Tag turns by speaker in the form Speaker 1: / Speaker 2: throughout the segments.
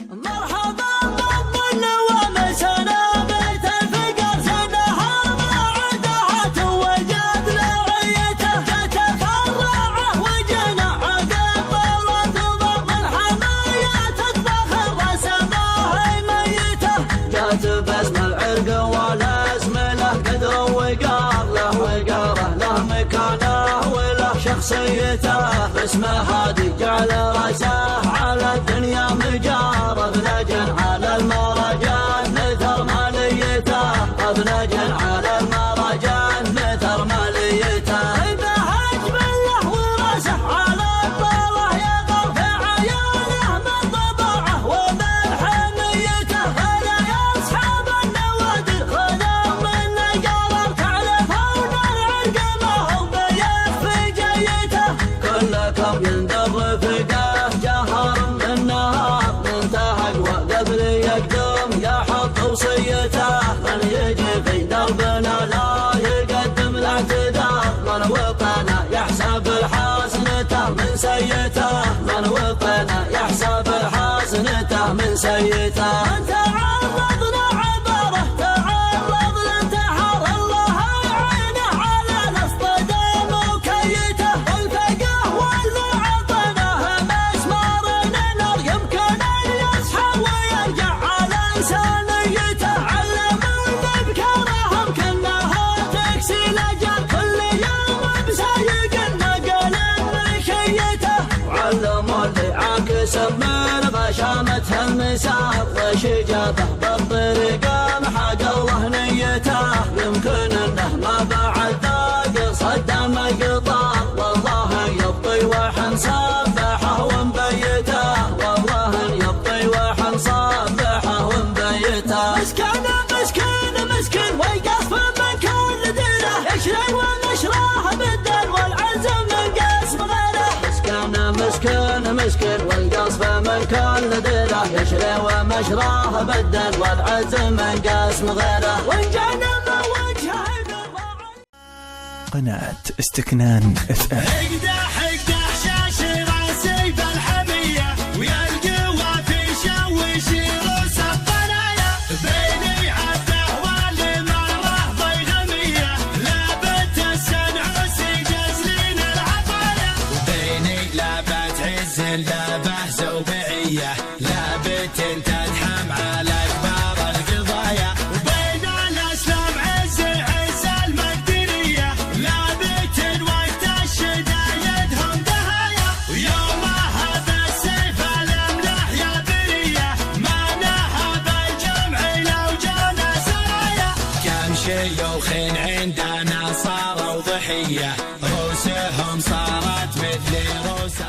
Speaker 1: مرحبا بالظن ومسنا بيت الفقر سنها معدها توجد لعيته تتفرعه وجنى عقب وتضم الحماية تتفخر وسماه ميته جات باسم العرق والاسم له قدر وقار له وقاره له مكانه وله شخصيته باسم هادي جعل راسه على الدنيا مجار ابنجن على المراجان نثر ماليته ابنجن على المراجان نثر ماليته بهج بالله وراسه على الطاوه يغر في عيونه من طبعه ومن حميته ولا يا اصحاب النوادر خذوا من نقار تعرفون العرق ما هو بيخفي جيته كلكم يندر فقاه جهر بالنهار منتهق وقبل يقدم يحط وصيته من يجي في دربنا لا يقدم الاعتذار من وطنه يحسب الحسنته من سيته من وطنه يحسب الحسنته من سيته تعرضنا عبره تعرض لانتحار الله يعينه على الاصطدام وكيته والفقه والمعطنه مسمار نار يمكن ان يصحى ويرجع على انسانيته علم بكرهم كانها تكسي الاجل كل يوم بسايق النقل مشيته وعلموا اللي عاكس من غشامته المسار وشجابه بالطريقه محق الله نيته يمكن انه ما بعد ذاق صدام قطار والله يبطي وحن صبحه ومبيته والله يبطي وحن صبحه ومبيته مسكين ويقصف من كل ديره يشري ونشره بالدين والعزم من قسم غيره مسكين والقصف من كل ديره يشري ومشراه بالدين والعزم من قسم غيره وانجانا ما وجهه
Speaker 2: قناة استكنان اف ام.
Speaker 1: اقدح شاشي راسي بالحمية ويا القوى في شوشي روس الطنايا بيني عده والمرة ضيغمية لابت السنعوسي جزلين العطايا بيني لابت عز لابه زوبعية لابت تدحم على كبار القضايا وبين الاسلام عز المقدرية لابت وقت الشدايد هم دهايا ويومها بالسيف الاملاح يا برية ما نهب الجمع لو جانا سرايا كم شيوخ عندنا صاروا ضحية روسهم صارت مثل روس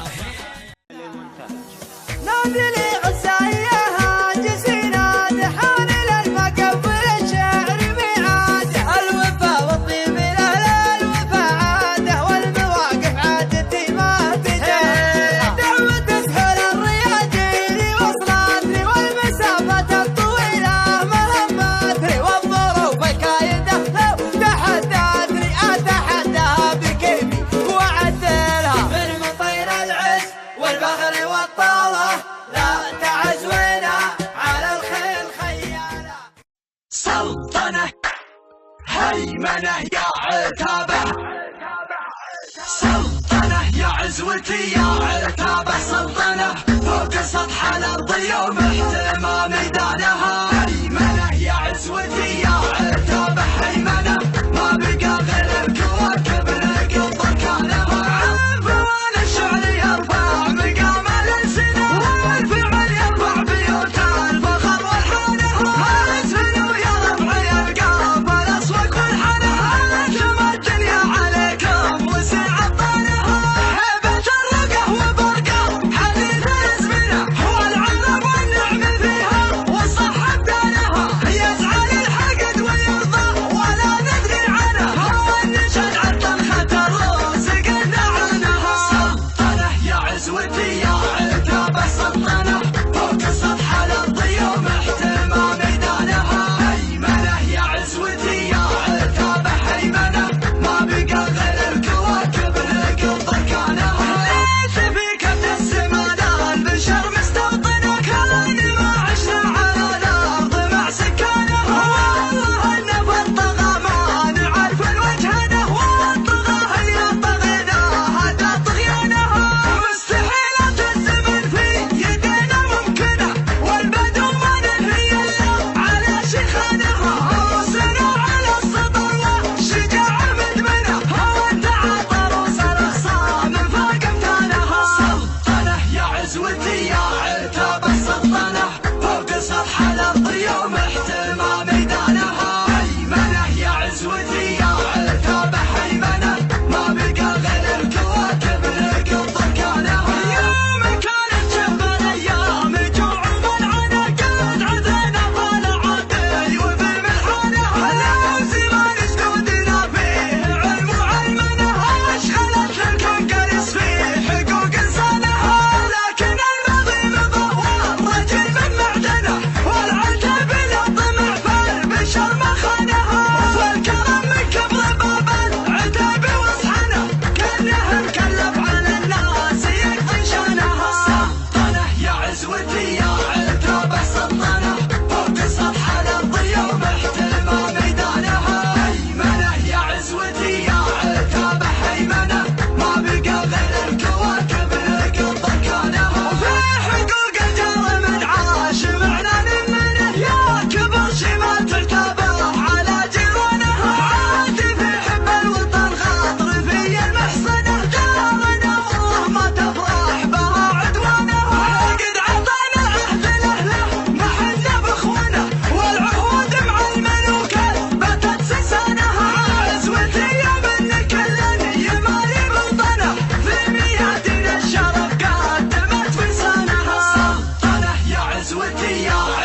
Speaker 3: نادي لي عسايها جسينا دحان للمقبل الشعر ميعاده الوفا والطيب لاهل الوفا عاده والمواقف عادتي ما تجاه دعوة تسهل الرياجيل وصلاتني والمسافة الطويلة مهماتني والظروف الكايدة لو تحداتني أتحداها بكيفي وأعدلها من مطير العز والبخل والطاوة لا تعزونا على الخيل خيالة
Speaker 1: سلطنة هيمنة يا عتابة سلطنة يا عزوتي يا عتابة سلطنة فوق سطح الأرض يوم احتمى ميدانها هيمنة يا عزوتي يا عتابة هيمنة ما بقى غير الكواكب نقض مكانها عفوان الشعر يرفع مقام الألسنة والفعل يرفع بيوت الفخر والحانة الاسفل ويرفع القلب الأصوات والحنة انتم الدنيا عليكم وسع الطانها هبة الرقة وبرقة حديث الازمنة هو العرب والنساء قسوتي يا